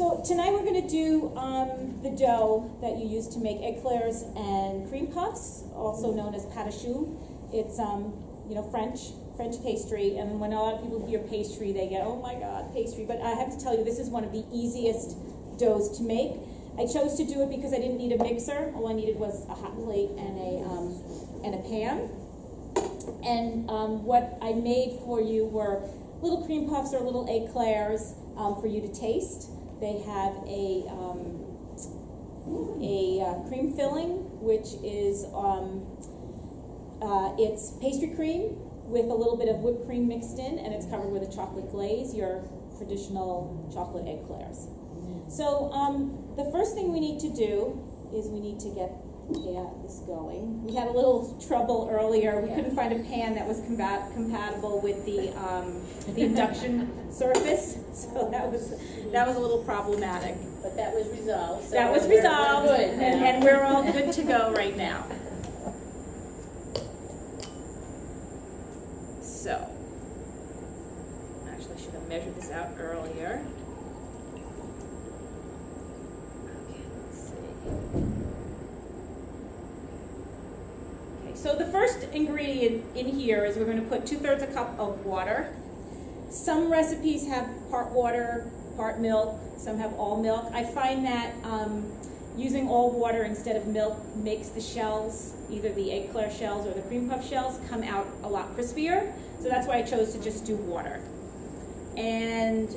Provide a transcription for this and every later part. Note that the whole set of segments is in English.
So tonight we're going to do the dough that you use to make eclairs and cream puffs, also known as pâte à choux. It's French pastry, and when a lot of people hear pastry, they get, oh my God, pastry. But I have to tell you, this is one of the easiest doughs to make. I chose to do it because I didn't need a mixer. All I needed was a hot plate and a pan. And what I made for you were little cream puffs or little eclairs for you to taste. They have a cream filling, which is it's pastry cream with a little bit of whipped cream mixed in, and it's covered with a chocolate glaze, your traditional chocolate eclairs. So the first thing we need to do is we need to get this going. We had a little trouble earlier. We couldn't find a pan that was compatible with the induction surface, so that was a little problematic. But that was resolved. So that was resolved, we're good now. and we're all good to go right now. So, actually, I should have measured this out earlier. Okay, let's see. So the first ingredient in here is we're going to put 2/3 a cup of water. Some recipes have part water, part milk. Some have all milk. I find that using all water instead of milk makes the shells, either the eclair shells or the cream puff shells, come out a lot crispier. So that's why I chose to just do water. And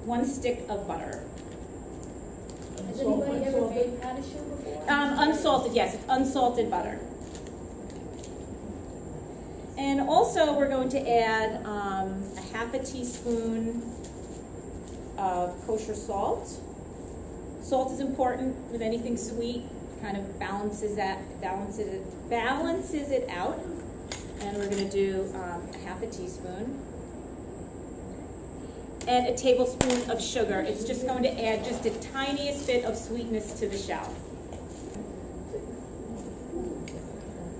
1 stick of butter. Has anybody ever made pâte à choux before? Unsalted, yes, it's unsalted butter. And also we're going to add a 1/2 teaspoon of kosher salt. Salt is important with anything sweet, kind of balances it out. And we're going to do a 1/2 teaspoon. And a tablespoon of sugar. It's just going to add just the tiniest bit of sweetness to the shell.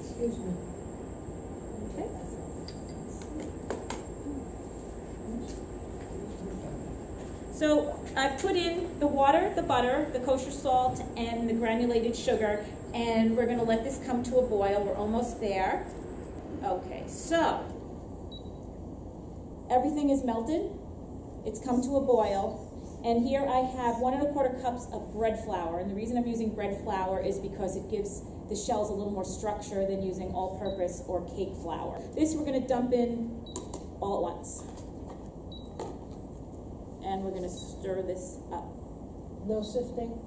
Excuse me. Okay. So I've put in the water, the butter, the kosher salt, and the granulated sugar, and we're going to let this come to a boil. We're almost there. Okay, so everything is melted. It's come to a boil. And here I have 1 1/4 cups of bread flour. And the reason I'm using bread flour is because it gives the shells a little more structure than using all-purpose or cake flour. This we're going to dump in all at once. And we're going to stir this up. No sifting?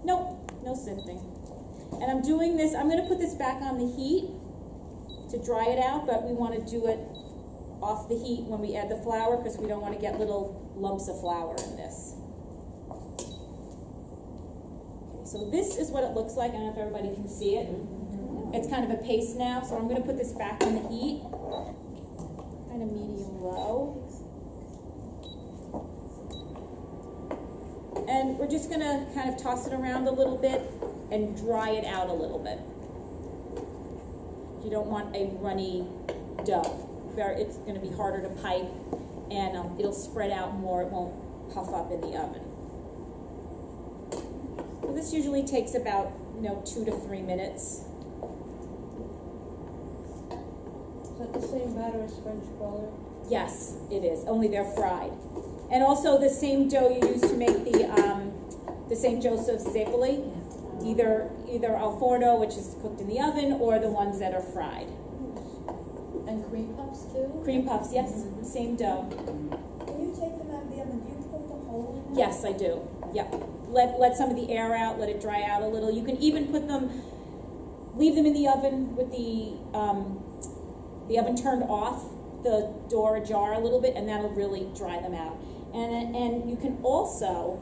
Nope, no sifting. And I'm doing this, I'm going to put this back on the heat to dry it out, but we want to do it off the heat when we add the flour because we don't want to get little lumps of flour in this. Okay, so this is what it looks like. I don't know if everybody can see it. It's kind of a paste now, so I'm going to put this back on the heat, kind of medium-low. And we're just going to kind of toss it around a little bit and dry it out a little bit. You don't want a runny dough. It's going to be harder to pipe, and it'll spread out more. It won't puff up in the oven. So this usually takes about 2 to 3 minutes. Is that the same batter as French cruller? Yes, it is. Only they're fried. And also the same dough you use to make the St. Joseph's zeppoli, either al forno, which is cooked in the oven, or the ones that are fried. And cream puffs too? Cream puffs, yes, same dough. When you take them out of the oven, do you poke a hole in them? Yes, I do. Yep. Let some of the air out, let it dry out a little. You can even leave them in the oven with the oven turned off, the door ajar a little bit, and that'll really dry them out. And you can also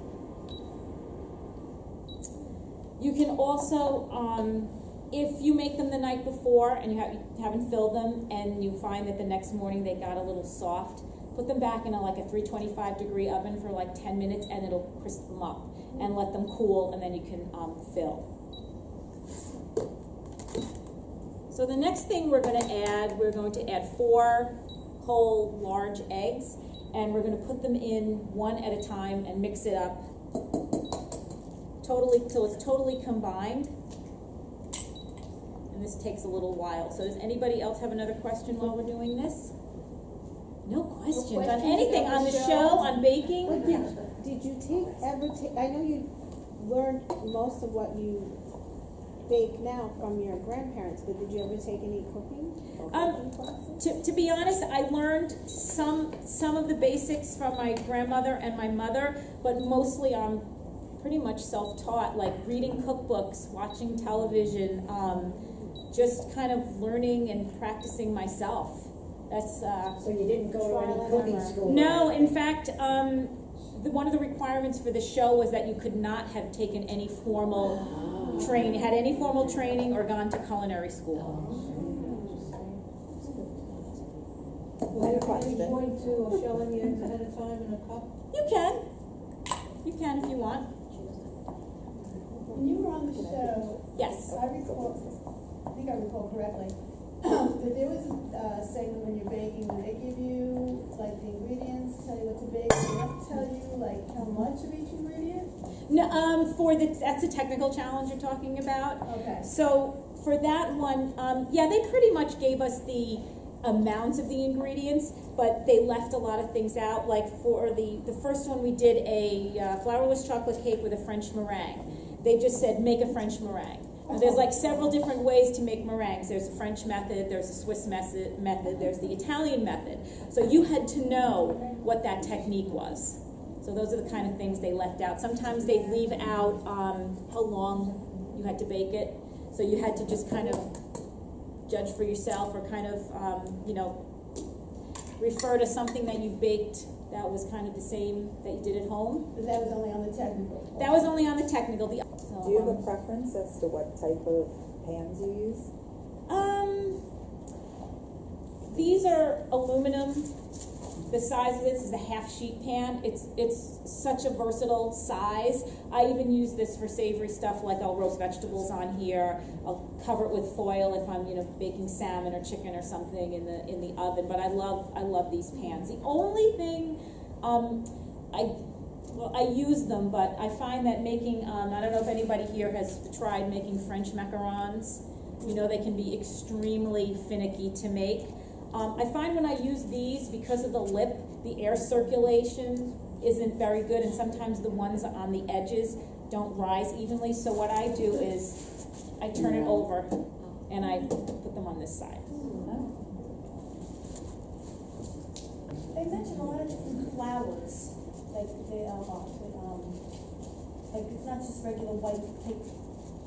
if you make them the night before and you haven't filled them and you find that the next morning they got a little soft, put them back in a 325-degree oven for 10 minutes and it'll crisp them up, and let them cool, and then you can fill. So the next thing we're going to add 4 whole large eggs, and we're going to put them in one at a time and mix it up till it's totally combined. And this takes a little while. So does anybody else have another question while we're doing this? No questions on anything, on the show, on baking? But did you ever take, I know you learned most of what you bake now from your grandparents, but did you ever take any cooking or cooking classes? To be honest, I learned some of the basics from my grandmother and my mother, but mostly I'm pretty much self-taught, like reading cookbooks, watching television, just kind of learning and practicing myself. That's So you didn't go to any cooking school? no, in fact, one of the requirements for the show was that you could not have taken any formal training, had any formal training or gone to culinary school. Was there any point to shelling the eggs ahead of time in a cup? You can if you want. When you were on the show, Yes. I think I recall correctly, that there was a segment when you're baking, when they give you, like, the ingredients, tell you what to bake, they don't tell you, like, how much of each ingredient? No, that's the technical challenge you're talking about. Okay. So for that one, yeah, they pretty much gave us the amounts of the ingredients, but they left a lot of things out. Like for the first one, we did a flourless chocolate cake with a French meringue. They just said, make a French meringue. Now, there's like several different ways to make meringues. There's a French method, there's a Swiss method, there's the Italian method. So you had to know what that technique was. So those are the kind of things they left out. Sometimes they'd leave out how long you had to bake it. So you had to just kind of judge for yourself, or kind of, refer to something that you've baked that was kind of the same that you did at home. But that was only on the technical. That was only on the technical. So, Do you have a preference as to what type of pans you use? These are aluminum. The size of this is a half sheet pan. It's such a versatile size. I even use this for savory stuff, like I'll roast vegetables on here. I'll cover it with foil if I'm baking salmon or chicken or something in the oven. But I love these pans. The only thing I use them, but I find that making I don't know if anybody here has tried making French macarons. They can be extremely finicky to make. I find when I use these, because of the lip, the air circulation isn't very good, and sometimes the ones on the edges don't rise evenly. So what I do is I turn it over and I put them on this side. They mentioned a lot of different flours, like like it's not just regular white cake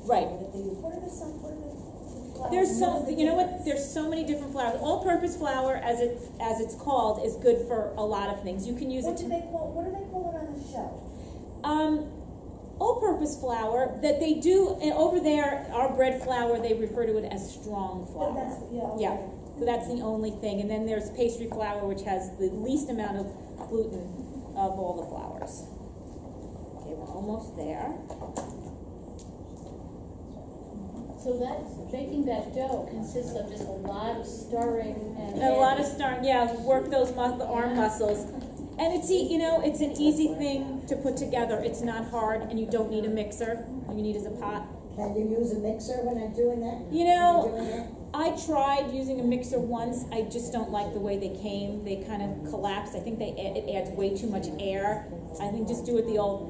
Right. flour that they use. What are the flours? There's there's so many different flours. All-purpose flour, as it's called, is good for a lot of things. You can use What it do they call it on the show? all-purpose flour that they do, and over there, our bread flour, they refer to it as strong flour. Okay. Yeah, so that's the only thing. And then there's pastry flour, which has the least amount of gluten of all the flours. Okay, we're almost there. So baking that dough consists of just a lot of stirring and. A lot of stirring, yeah, work those arm muscles. And it's an easy thing to put together. It's not hard, and you don't need a mixer. All you need is a pot. Can you use a mixer when I'm doing that? I tried using a mixer once. I just don't like the way they came. They kind of collapsed. I think it adds way too much air. I think just do it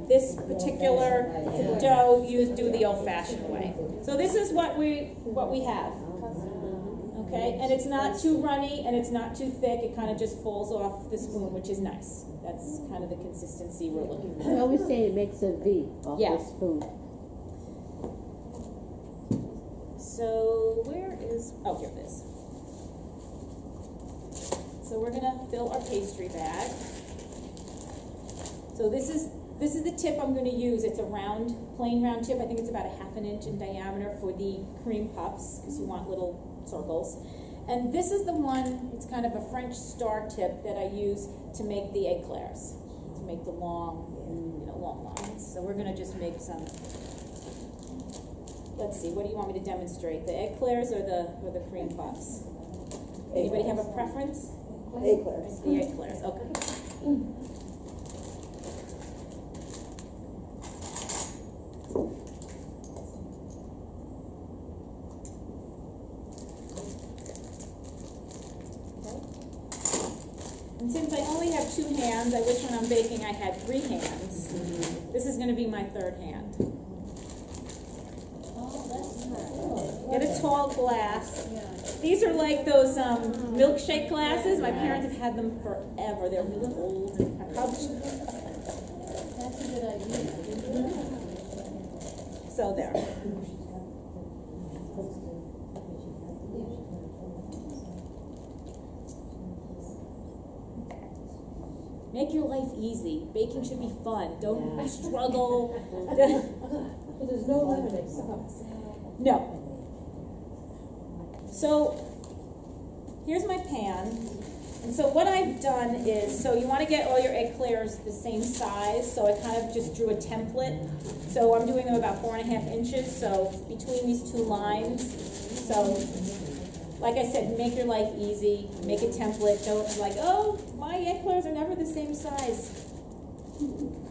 this particular dough, do the old-fashioned way. So this is what we have. Okay, and it's not too runny and it's not too thick. It kind of just falls off the spoon, which is nice. That's kind of the consistency we're looking for. I always say it makes a V off the spoon. So here it is. So we're gonna fill our pastry bag. So this is the tip I'm gonna use. It's a plain round tip. I think it's about a ½ inch in diameter for the cream puffs, because you want little circles. And this is the one, it's kind of a French star tip that I use to make the eclairs, to make the long lines. So we're gonna just make some. Let's see, what do you want me to demonstrate? The eclairs or the cream puffs? Anybody have a preference? Eclairs. The eclairs, okay. And since I only have 2 hands, I wish when I'm baking I had 3 hands. This is gonna be my 3rd hand. Oh, that's nice. Get a tall glass. These are like those milkshake glasses. My parents have had them forever. They're really old and That's a good idea. so there. Make your life easy. Baking should be fun. Don't struggle. So there's no lemonade sauce. No. So here's my pan. And so what I've done is, so you want to get all your eclairs the same size. So I kind of just drew a template. So I'm doing them about 4.5 inches. So between these 2 lines. So like I said, make your life easy. Make a template. Don't like, oh, my eclairs are never the same size.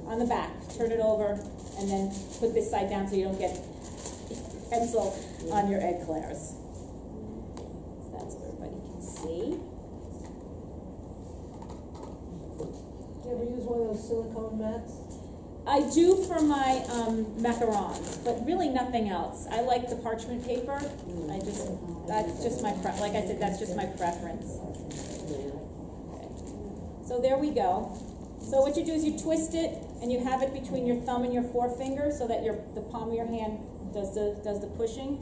On the back, turn it over, and then put this side down so you don't get pencil on your eclairs. So that's so everybody can see. Do you ever use one of those silicone mats? I do for my macarons, but really nothing else. I like the parchment paper. That's just my like I said, that's just my preference. Okay. So there we go. So what you do is you twist it, and you have it between your thumb and your forefinger, so that the palm of your hand does the pushing.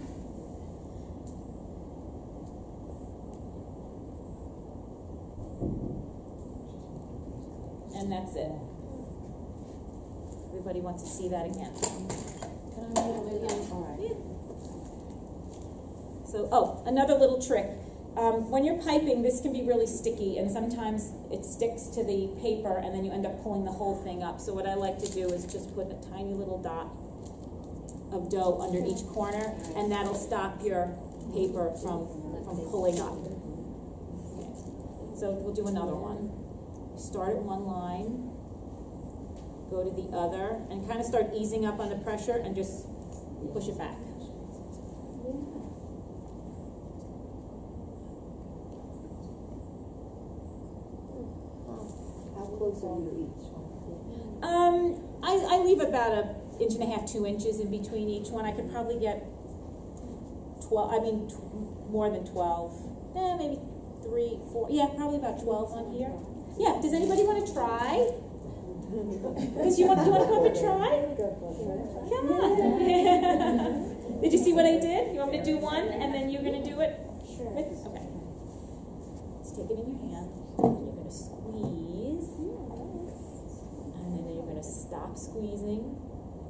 And that's it. Everybody wants to see that again. Can I move it again? All right. So, another little trick. When you're piping, this can be really sticky, and sometimes it sticks to the paper, and then you end up pulling the whole thing up. So what I like to do is just put a tiny little dot of dough under each corner, and that'll stop your paper from pulling up. Okay. So we'll do another one. Start at one line, go to the other, and kind of start easing up on the pressure, and just push it back. How close are you each? I leave about 1.5 inches, 2 inches in between each one. I could probably get 12, more than 12. Maybe 3, 4, yeah, probably about 12 on here. Yeah, does anybody want to try? Do you want to come up and try? Come on. Did you see what I did? You want me to do one, and then you're going to do it? Sure. Okay. Let's take it in your hand. You're going to squeeze. And then you're going to stop squeezing.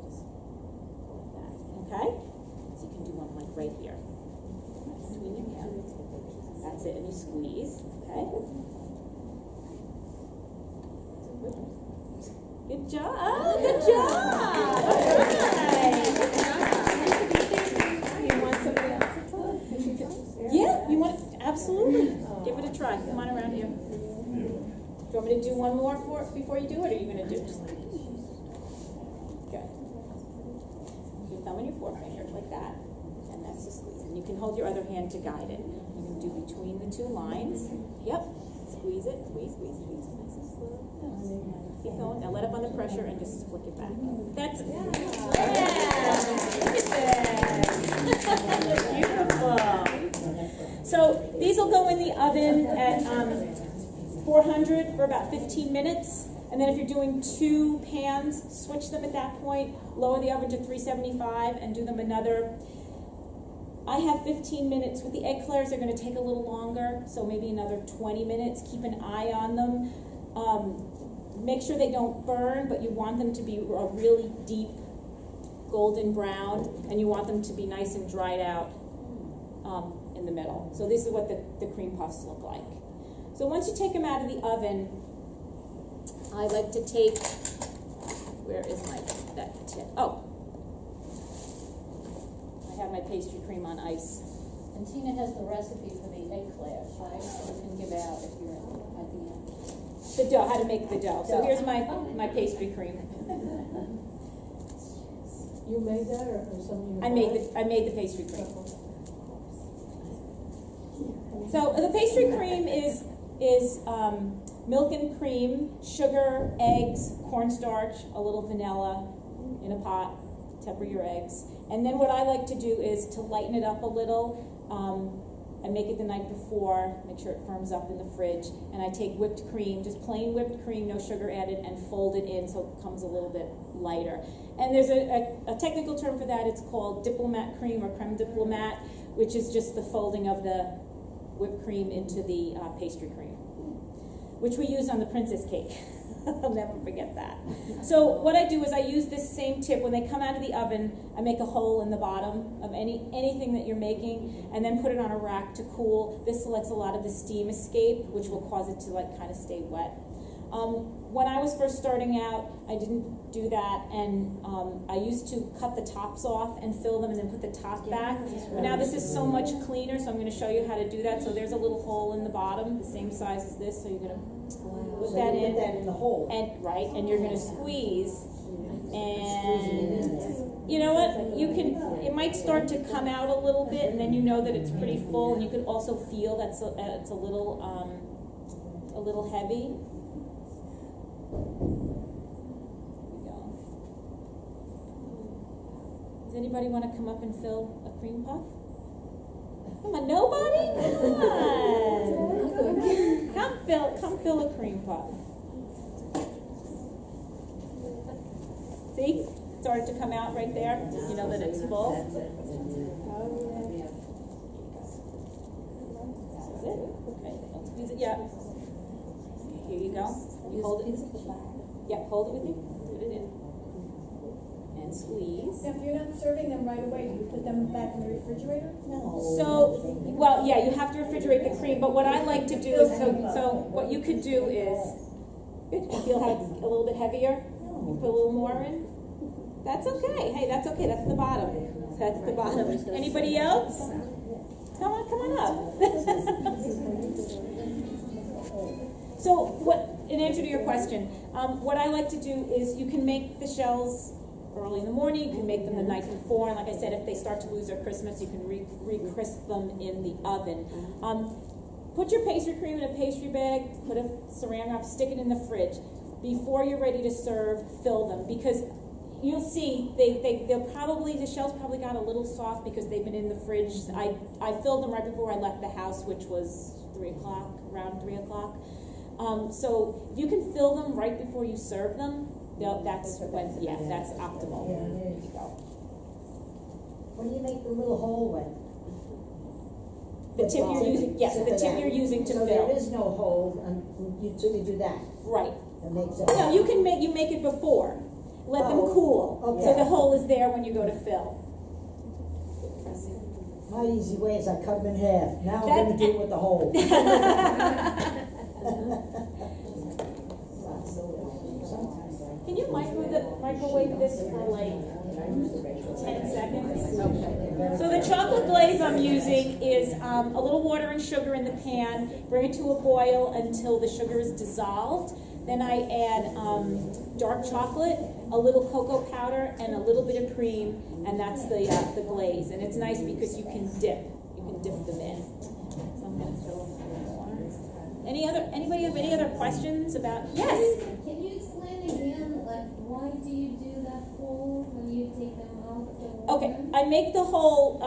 Just like that. Okay? So you can do one like right here. Between your hands. That's it. And you squeeze. Okay? Good job. Oh, good job. All right. You want somebody else to try? Yeah, you want it? Absolutely. Give it a try. Come on around here. Do you want me to do one more before you do it, or are you going to do it? Good. Your thumb and your forefinger, like that. And that's the squeeze. And you can hold your other hand to guide it. You can do between the 2 lines. Yep. Squeeze it. Squeeze, squeeze, squeeze. Nice and slow. Keep going. Now let up on the pressure and just flick it back. That's it. Yeah. Look at this. Beautiful. So these will go in the oven at 400 for about 15 minutes. And then if you're doing 2 pans, switch them at that point. Lower the oven to 375 and do them another. I have 15 minutes. With the eclairs, they're going to take a little longer, so maybe another 20 minutes. Keep an eye on them. Make sure they don't burn, but you want them to be a really deep golden brown, and you want them to be nice and dried out in the middle. So this is what the cream puffs look like. So once you take them out of the oven, I like to take, where is that tip? Oh, I have my pastry cream on ice. And Tina has the recipe for the eclairs, right? So you can give out if you're at the end. The dough, how to make the dough. So here's my pastry cream. You made that, or something? I made the pastry cream. So the pastry cream is milk and cream, sugar, eggs, cornstarch, a little vanilla in a pot, temper your eggs. And then what I like to do is to lighten it up a little. I make it the night before, make sure it firms up in the fridge, and I take whipped cream, just plain whipped cream, no sugar added, and fold it in so it comes a little bit lighter. And there's a technical term for that. It's called diplomat cream or creme diplomat, which is just the folding of the whipped cream into the pastry cream, which we use on the princess cake. I'll never forget that. So what I do is I use this same tip. When they come out of the oven, I make a hole in the bottom of anything that you're making, and then put it on a rack to cool. This lets a lot of the steam escape, which will cause it to like kind of stay wet. When I was first starting out, I didn't do that, and I used to cut the tops off and fill them and then put the top back. But now this is so much cleaner, so I'm going to show you how to do that. So there's a little hole in the bottom, the same size as this, so you're going to put that in. Put that in the hole. And you're going to squeeze, and you know what, it might start to come out a little bit, and then you know that it's pretty full, and you can also feel that it's a little heavy. There we go. Does anybody want to come up and fill a cream puff? Come on, nobody? Come on. Come fill a cream puff. See? It started to come out right there. You know that it's full. That's it. Okay. Don't squeeze it yet. Here you go. You hold it. Yeah, hold it with you. Put it in. And squeeze. Now, if you're not serving them right away, do you put them back in the refrigerator? No. So, well, yeah, you have to refrigerate the cream, but what I like to do is, so what you could do is, you feel how it's a little bit heavier? You put a little more in? That's okay. Hey, that's okay. That's the bottom. That's the bottom. Anybody else? Come on up. So, in answer to your question, what I like to do is you can make the shells early in the morning, you can make them the night before, and like I said, if they start to lose their crispness, you can re-crisp them in the oven. Put your pastry cream in a pastry bag, put a saran wrap, stick it in the fridge. Before you're ready to serve, fill them, because you'll see the shells probably got a little soft because they've been in the fridge. I filled them right before I left the house, which was around 3 o'clock. So if you can fill them right before you serve them, that's optimal. Yeah. There you go. What do you make the little hole with? The tip you're using, yes, the tip you're using to so fill. there is no hole, and so you do that. Right. That makes it. No, you make it before. Let them cool. Okay. So the hole is there when you go to fill. My easy way is I cut them in half. Now I'm going to do it with the hole. Can you microwave this for like 10 seconds? Okay. So the chocolate glaze I'm using is a little water and sugar in the pan. Bring it to a boil until the sugar is dissolved. Then I add dark chocolate, a little cocoa powder, and a little bit of cream, and that's the glaze. And it's nice because you can dip them in. So I'm going to fill a few more. Anybody have any other questions about? Yes. Can you explain again, like, why do you do that hole when you take them out of the water? Okay, I make the hole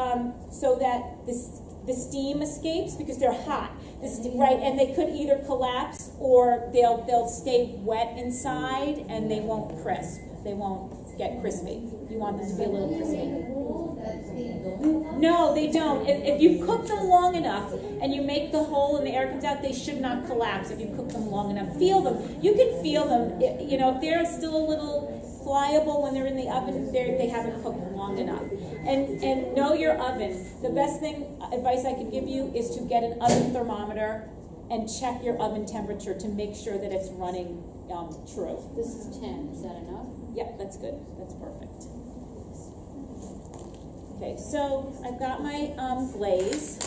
so that the steam escapes because they're hot. Right, and they could either collapse or they'll stay wet inside and they won't crisp. They won't get crispy. You want them to be a little crispy. No, they don't. If you cook them long enough and you make the hole and the air comes out, they should not collapse if you cook them long enough. Feel them. You can feel them. If they're still a little pliable when they're in the oven, they haven't cooked long enough. And know your oven. The best advice I could give you is to get an oven thermometer and check your oven temperature to make sure that it's running true. This is 10, is that enough? Yeah, that's good. That's perfect. Okay, so I've got my glaze.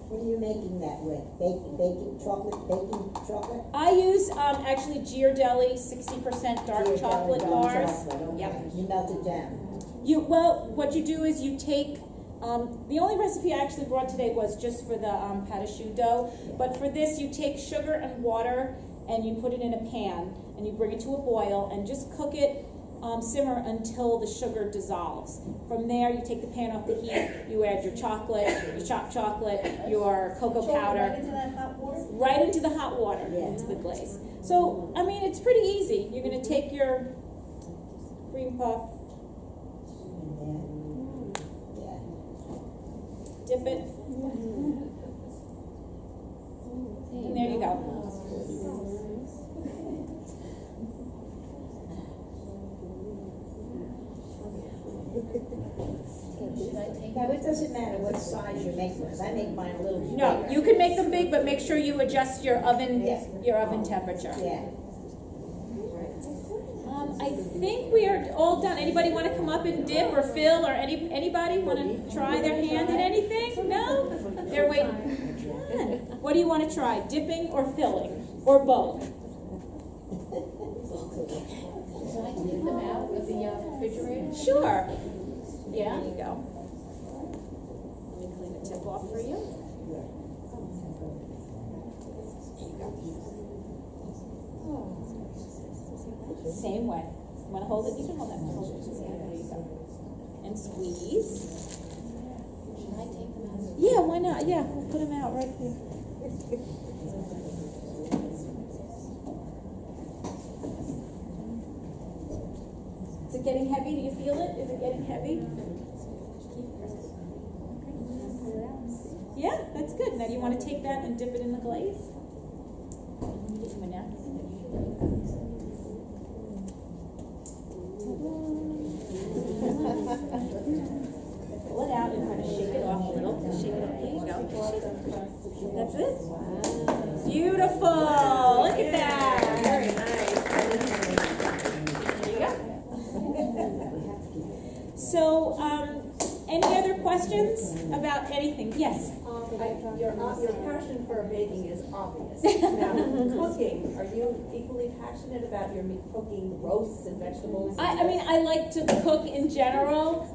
What do you you making that with? Baking chocolate? I use, actually Ghirardelli 60% dark Ghirardelli chocolate dark bars. chocolate, okay. Yep. You melt it down. What you do is you take, the only recipe I actually brought today was just for the pâte à choux dough. But for this, you take sugar and water and you put it in a pan and you bring it to a boil and just cook it, simmer until the sugar dissolves. From there, you take the pan off the heat, you add your chocolate, your chopped chocolate, your cocoa powder. Right into that hot water? Right into the hot water, Yeah. into the glaze. So, I mean, it's pretty easy. You're gonna take your cream puff, Yeah. dip it, and there you go. Should I take Now, it doesn't matter what size you make, because I make mine a little bit No, bigger. you can make them big, but make sure you adjust your oven, Yeah. your oven temperature. Yeah. I think we are all done. Anybody want to come up and dip or fill, or anybody want to try their hand at anything? No? They're waiting. Come on. What do you want to try, dipping or filling, or both? Should I take them out of the refrigerator? Sure. Yeah? There you go. Let me clean the tip off for you. Same way. You want to hold it? You can hold that. Hold it. There you go. And squeeze. Should I take them out? Yeah, why not? Yeah, we'll put them out right here. Is it getting heavy? Do you feel it? Is it getting heavy? Yeah, that's good. Now, do you want to take that and dip it in the glaze? Let me get you a napkin. Pull it out and kind of shake it off a little. Shake it off. Here you go. That's it. Beautiful. Look at that. Very nice. There you go. So, any other questions about anything? Yes. Your passion for baking is obvious. Now, cooking, are you equally passionate about your cooking roasts and vegetables? I mean, I like to cook in general,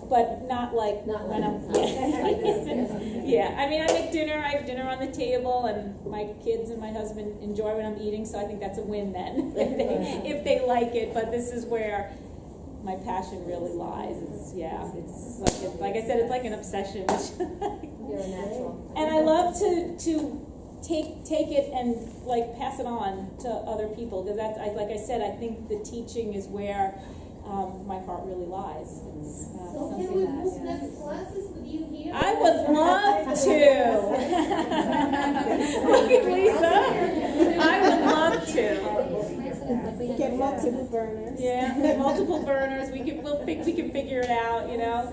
but not like Not when like- I'm. Okay. Yeah, I mean, I make dinner. I have dinner on the table, and my kids and my husband enjoy what I'm eating. So I think that's a win then, if they like it. But this is where my passion really lies. It's like I said, it's like an obsession. You're a natural. And I love to take it and like pass it on to other people, because that's like I said, I think the teaching is where my heart really lies. It's So something can we that move next classes with you here? I would love to. Look at Lisa. I would love to. Get multiple burners. Yeah, multiple burners. We can figure it out. You know.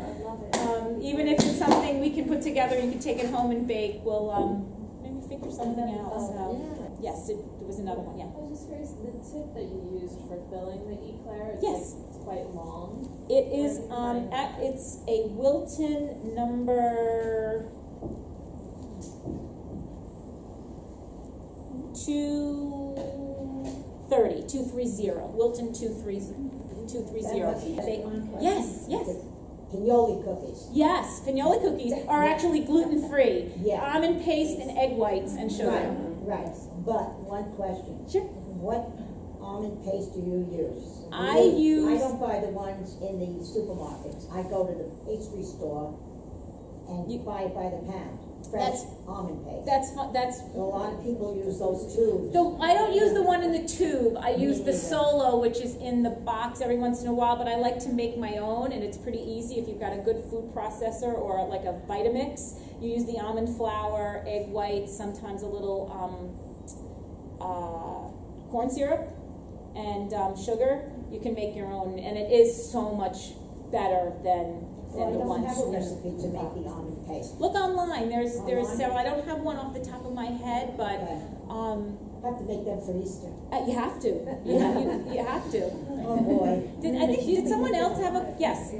Even if it's something we can put together, you can take it home and bake. We'll maybe figure something out. So yes, there was another one. Yeah. I was just curious, the tip that you used for filling the eclair, Yes. it's quite long. It is. It's a Wilton number 230. Wilton 230. Yes. Cannoli cookies. Yes, pinole cookies are actually gluten-free. Yeah. Almond paste and egg whites and sugar. Right, but one question. Sure. What almond paste do you use? I I use- don't buy the ones in the supermarkets. I go to the pastry store and buy it by the pound. Fresh almond paste. That's A lot of people use those too. I don't use the one in the tube. I use the Solo, which is in the box every once in a while, but I like to make my own, and it's pretty easy if you've got a good food processor or like a Vitamix. You use the almond flour, egg whites, sometimes a little corn syrup, and sugar. You can make your own, and it is so much better than Well, I the don't ones. have a recipe to make the almond paste. Look online. There's Online? several. I don't have one off the top of my head, but Okay. Have to make them for Easter. you have to. You have to. Oh, boy. Did someone else have a yes?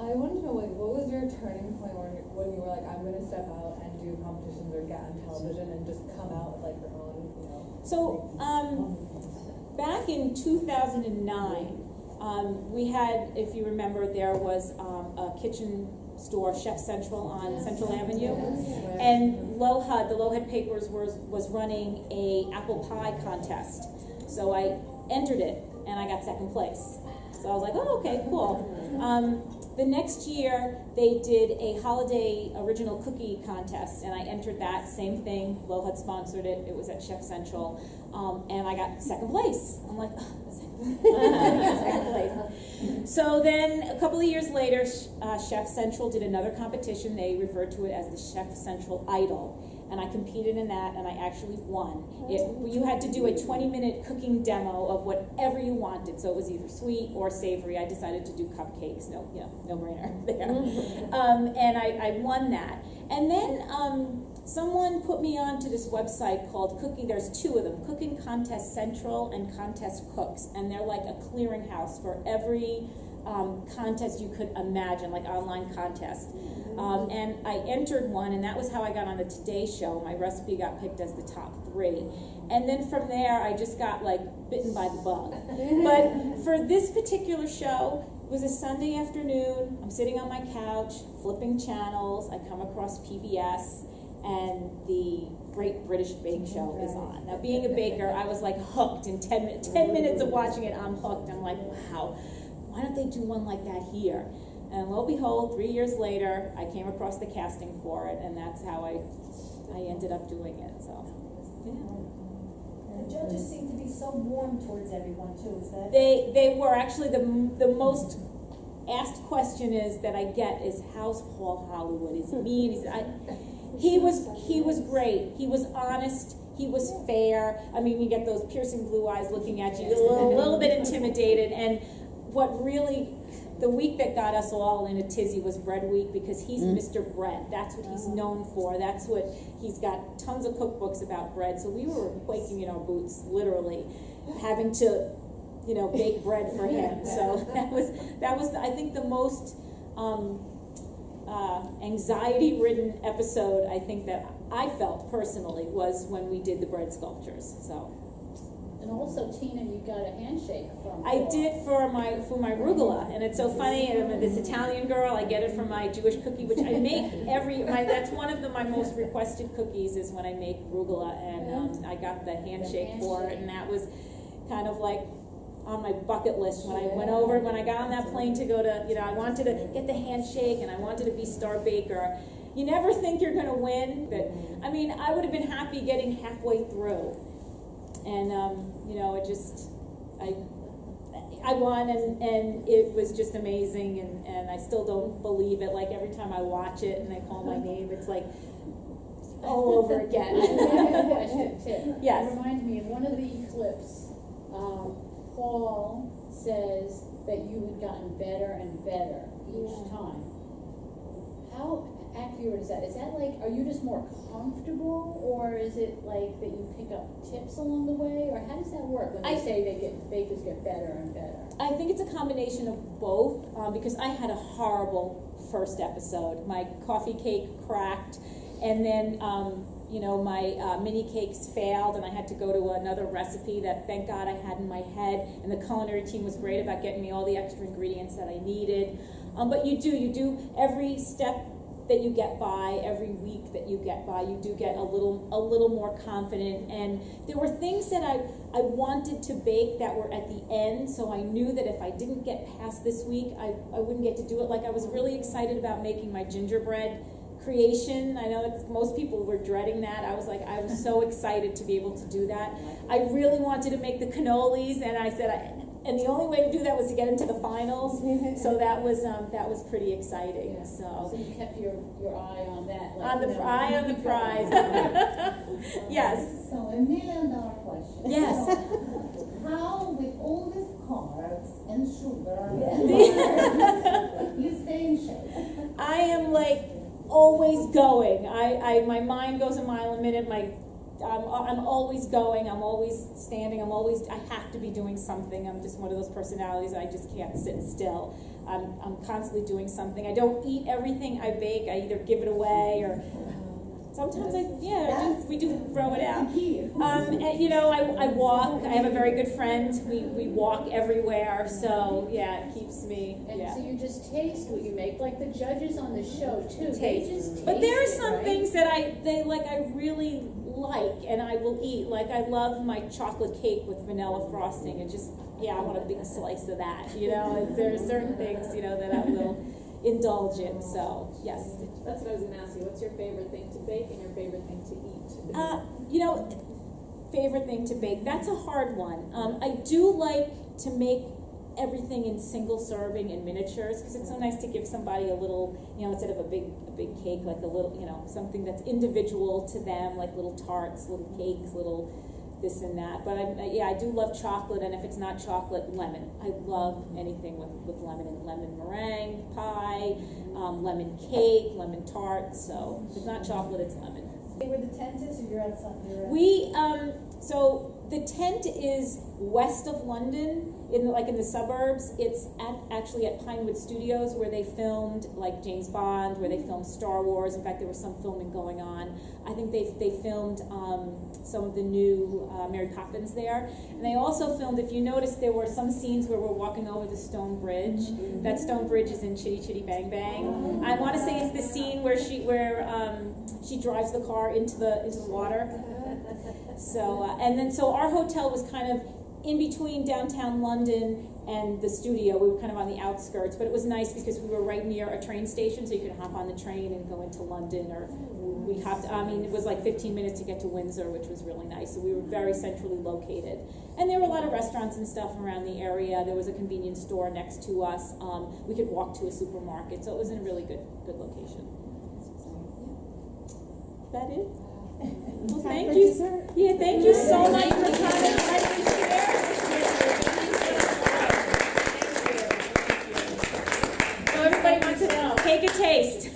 I want to know, like, what was your turning point when you were like, I'm gonna step out and do competitions or get on television and just come out with like your own, you know? So, back in 2009, we had, if you remember, there was a kitchen store, Chef Central on Central Avenue. And LOHUD, the LOHUD papers was running a apple pie contest. So I entered it and I got second place. So I was like, oh, okay, cool. The next year, they did a holiday original cookie contest, and I entered that, same thing. LOHUD sponsored it. It was at Chef Central, and I got second place. I'm like, second place. So then, a couple of years later, Chef Central did another competition. They referred to it as the Chef Central Idol. And I competed in that, and I actually won. You had to do a 20-minute cooking demo of whatever you wanted, so it was either sweet or savory. I decided to do cupcakes, no brainer there. And I won that. And then someone put me on to this website called Cooking. There's two of them, Cooking Contest Central and Contest Cooks, and they're like a clearinghouse for every contest you could imagine, like online contest. And I entered one, and that was how I got on the Today Show. My recipe got picked as the top 3. And then from there, I just got like bitten by the bug. But for this particular show, it was a Sunday afternoon. I'm sitting on my couch, flipping channels. I come across PBS, and the Great British Bake Show is on. Now, being a baker, I was like hooked in 10 minutes of watching it. I'm hooked. I'm like, wow, why don't they do one like that here? And lo and behold, 3 years later, I came across the casting for it, and that's how I ended up doing it. So, yeah. The judges seem to be so warm towards everyone too, is that? They were actually the most asked question that I get is, how's Paul Hollywood? Is he mean? He was great. He was honest. He was fair. I mean, you get those piercing blue eyes looking at you, a little bit intimidated. And what really, the week that got us all in a tizzy was Bread Week, because he's Mr. Bread. That's what he's known for. That's what he's got tons of cookbooks about bread. So we were quaking in our boots, literally, having to, bake bread for him. So that was I think the most anxiety-ridden episode I think that I felt personally was when we did the bread sculptures. So. And also, Tina, you got a handshake from I did for my arugula, and it's so funny. I'm this Italian girl. I get it from my Jewish cookie, which I make that's one of my most requested cookies is when I make arugula, and I got the handshake for it, and that was kind of like on my bucket list when I got on that plane to go to, I wanted to get the handshake, and I wanted to be star baker. You never think you're going to win, but I mean, I would have been happy getting halfway through. And, I won, and it was just amazing, and I still don't believe it. Like, every time I watch it and they call my name, it's like all over again. I have a question, too. Yes. It reminds me of one of the clips, Paul says that you had gotten better and better each time. How accurate is that? Is that like, are you just more comfortable, or is it like that you pick up tips along the way, or how does that work when they say bakers get better and better? I think it's a combination of both, because I had a horrible first episode. My coffee cake cracked, and then my mini cakes failed, and I had to go to another recipe that, thank God, I had in my head, and the culinary team was great about getting me all the extra ingredients that I needed. But you do every step that you get by, every week that you get by, you do get a little more confident. And there were things that I wanted to bake that were at the end, so I knew that if I didn't get past this week, I wouldn't get to do it. Like, I was really excited about making my gingerbread creation. I know that most people were dreading that. I was so excited to be able to do that. I really wanted to make the cannolis, and I said, and the only way to do that was to get into the finals. So that was pretty exciting. Yeah. So you kept your eye on that. Eye on the prize. Yes. So $1 million question. Yes. So, how, with all these carbs and sugar, you stay in shape? I am like always going. My mind goes a mile a minute. My I'm always going, I'm always standing, I have to be doing something. I'm just one of those personalities, I just can't sit still. I'm constantly doing something. I don't eat everything I bake, I either give it away or sometimes we do throw it out. And, you know, I walk, I have a very good friend, we walk everywhere, so yeah, it keeps me, And yeah. so you just taste what you make, like the judges on the show too, they Taste. just taste But there are it, some right? things that I really like and I will eat. Like I love my chocolate cake with vanilla frosting and just, yeah, I want a big slice of that, you know. And there are certain things, you know, that I will indulge in, so yes. That's what I was gonna ask you, what's your favorite thing to bake and your favorite thing to eat? You know, favorite thing to bake, that's a hard one. I do like to make everything in single serving and miniatures because it's so nice to give somebody a little, you know, instead of a big cake, like a little, you know, something that's individual to them, like little tarts, little cakes, little this and that. But I do love chocolate, and if it's not chocolate, lemon. I love anything with lemon, and lemon meringue pie, lemon cake, lemon tart. So if it's not chocolate, it's lemon. Where the tent is, or you're outside? We so the tent is west of London, in the suburbs. It's actually at Pinewood Studios where they filmed like James Bond, where they filmed Star Wars. In fact, there was some filming going on. I think they filmed some of the new Mary Poppins there, and they also filmed. If you notice, there were some scenes where we're walking over the stone bridge. That stone bridge is in Chitty Chitty Bang Bang. I want to say it's the scene where she drives the car into the water. So so our hotel was kind of in between downtown London and the studio. We were kind of on the outskirts, but it was nice because we were right near a train station, so you could hop on the train and go into London, or we hopped, it was like 15 minutes to get to Windsor, which was really nice. So we were very centrally located. And there were a lot of restaurants and stuff around the area. There was a convenience store next to us. We could walk to a supermarket, so it was in a really good location. So, yeah. Is that it? Well, thank you. Yeah, thank you so much for coming. I appreciate it. So everybody wants to take a taste.